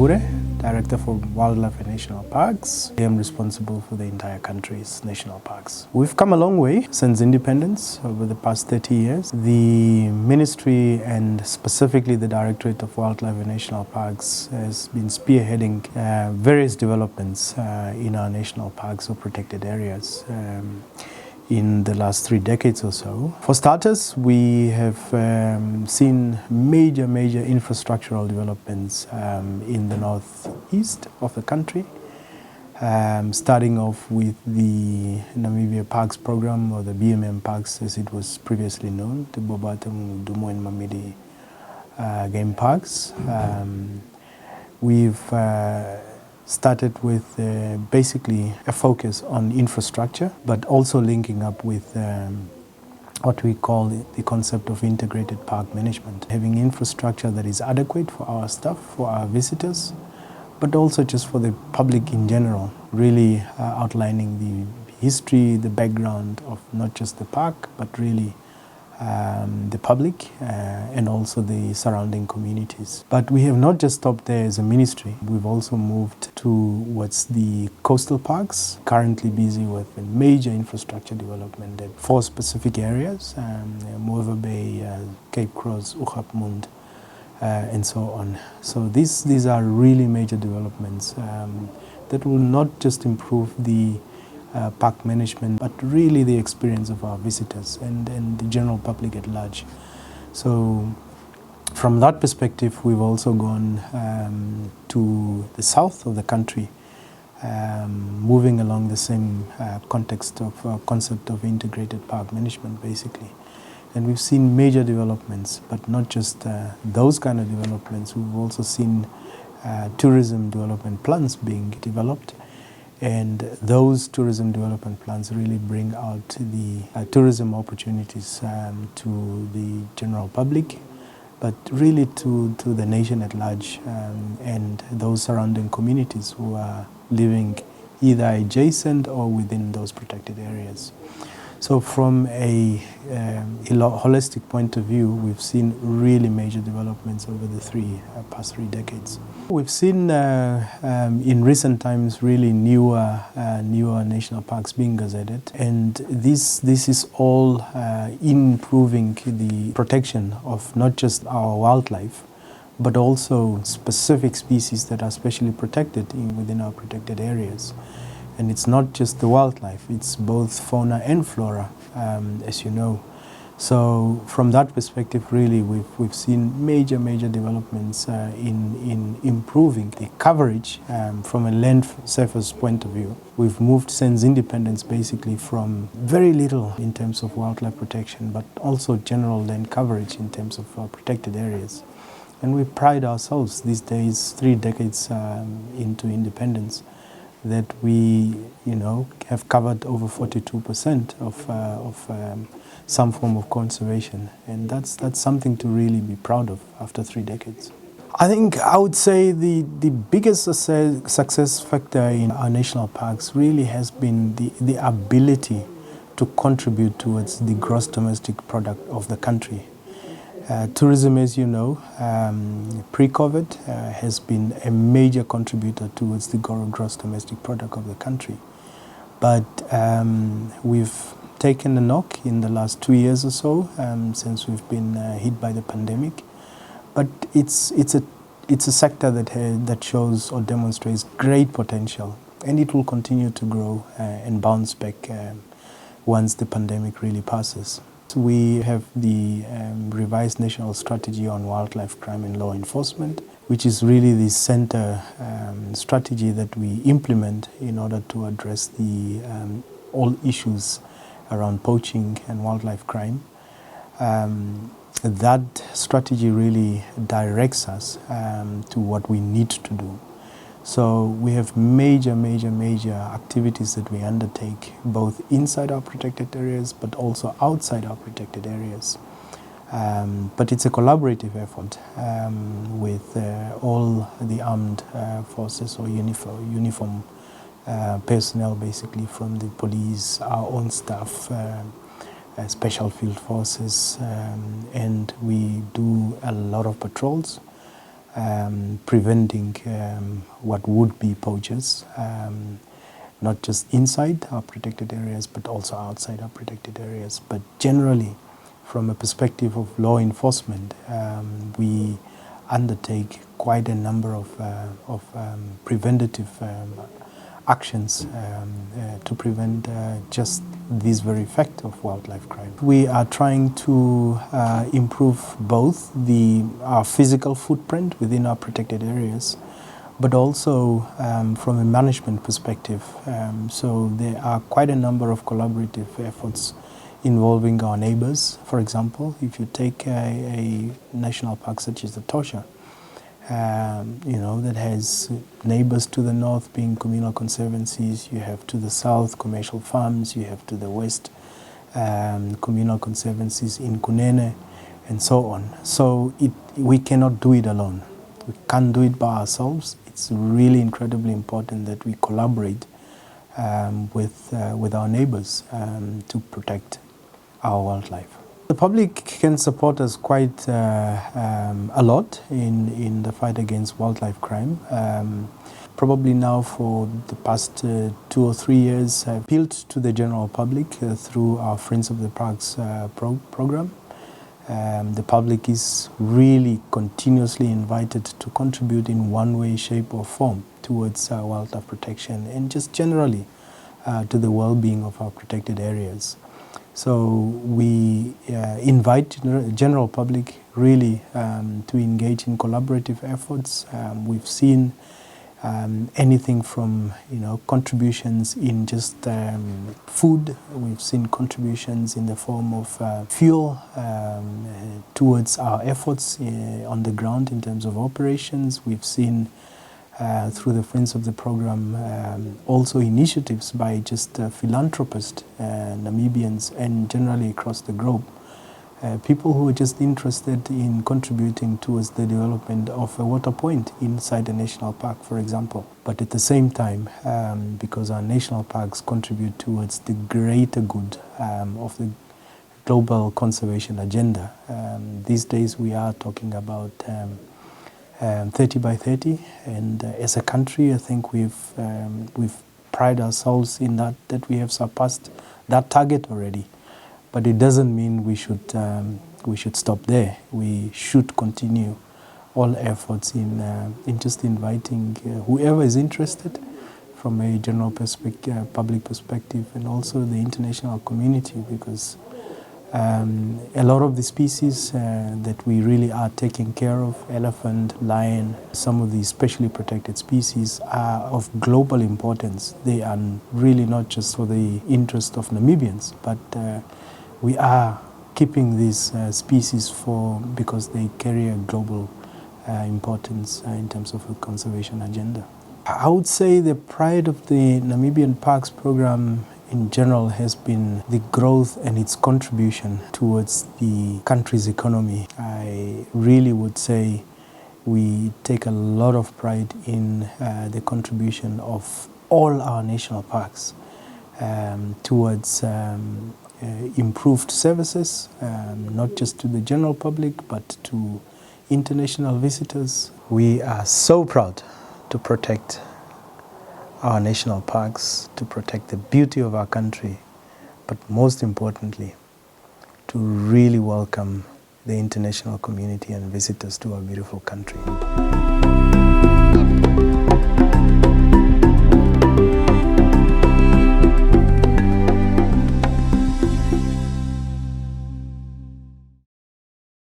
Kahuure, Director for Wildlife and National Parks. I am responsible for the entire country's national parks. We've come a long way since independence over the past 30 years. The Ministry and specifically the Directorate of Wildlife and National Parks has been spearheading various developments in our national parks or protected areas in the last 3 decades or so. For starters, we have seen major infrastructural developments in the northeast of the country, starting off with the Namibia Parks program, or the BMM Parks as it was previously known, the Bobatam, Dumo and Mamidi game parks. We've started with basically a focus on infrastructure, but also linking up with what we call the concept of integrated park management. Having infrastructure that is adequate for our staff, for our visitors, but also just for the public in general, really outlining the history, the background of not just the park, but really the public and also the surrounding communities. But we have not just stopped there as a ministry. We've also moved towards the coastal parks, currently busy with a major infrastructure development at 4 specific areas, Moeva Bay, Cape Cross, Oegapmund, and so on. So these are really major developments that will not just improve the park management, but really the experience of our visitors and the general public at large. So from that perspective, we've also gone to the south of the country, moving along the same context of concept of integrated park management basically. And we've seen major developments, but not just those kind of developments. We've also seen tourism development plans being developed. And those tourism development plans really bring out the tourism opportunities to the general public, but really to the nation at large and those surrounding communities who are living either adjacent or within those protected areas. So from a holistic point of view, we've seen really major developments over the past 3 decades. We've seen in recent times really newer national parks being gazetted, and this is all improving the protection of not just our wildlife, but also specific species that are specially protected within our protected areas. And it's not just the wildlife, it's both fauna and flora, as you know. So from that perspective, really, we've seen major developments in improving the coverage from a land surface point of view. We've moved since independence basically from very little in terms of wildlife protection, but also general land coverage in terms of protected areas. And we pride ourselves these days, 3 decades into independence, that we, have covered over 42% of some form of conservation, and that's something to really be proud of after 3 decades. I think I would say the biggest success factor in our national parks really has been the ability to contribute towards the gross domestic product of the country. Tourism, as you know, pre-COVID has been a major contributor towards the gross domestic product of the country. But we've taken a knock in the last 2 years or so since we've been hit by the pandemic. But it's a sector that shows or demonstrates great potential, and it will continue to grow and bounce back once the pandemic really passes. We have the revised national strategy on wildlife crime and law enforcement, which is really the center strategy that we implement in order to address all issues around poaching and wildlife crime. That strategy really directs us to what we need to do. So we have major activities that we undertake, both inside our protected areas, but also outside our protected areas. But it's a collaborative effort with all the armed forces or uniform personnel, basically from the police, our own staff, special field forces, and we do a lot of patrols. preventing what would be poachers, not just inside our protected areas, but also outside our protected areas. But generally, from a perspective of law enforcement, we undertake quite a number of preventative actions to prevent just this very fact of wildlife crime. We are trying to improve both our physical footprint within our protected areas, but also from a management perspective. So there are quite a number of collaborative efforts involving our neighbors. For example, if you take a national park such as the Tosha, that has neighbors to the north being communal conservancies, you have to the south commercial farms, you have to the west communal conservancies in Kunene, and so on. So we cannot do it alone. We can't do it by ourselves. It's really incredibly important that we collaborate with our neighbors to protect our wildlife. The public can support us quite a lot in the fight against wildlife crime. Probably now for the past 2 or 3 years, I've appealed to the general public through our Friends of the Parks program. The public is really continuously invited to contribute in one way, shape or form towards wildlife protection and just generally to the well-being of our protected areas. So we invite general public really to engage in collaborative efforts. We've seen anything from contributions in just food. We've seen contributions in the form of fuel towards our efforts on the ground in terms of operations. We've seen through the Friends of the Program also initiatives by just philanthropists, Namibians and generally across the globe. People who are just interested in contributing towards the development of a water point inside a national park, for example. But at the same time, because our national parks contribute towards the greater good of the global conservation agenda, these days we are talking about 30 by 30, and as a country, I think we've prided ourselves in that we have surpassed that target already. But it doesn't mean we should stop there. We should continue all efforts in just inviting whoever is interested from a general public perspective, and also the international community, because a lot of the species that we really are taking care of, elephant, lion, some of these specially protected species are of global importance. They are really not just for the interest of Namibians, but we are keeping these species because they carry a global importance in terms of a conservation agenda. I would say the pride of the Namibian Parks program in general has been the growth and its contribution towards the country's economy. I really would say we take a lot of pride in the contribution of all our national parks towards improved services, not just to the general public, but to international visitors. We are so proud to protect our national parks, to protect the beauty of our country, but most importantly, to really welcome the international community and visitors to our beautiful country.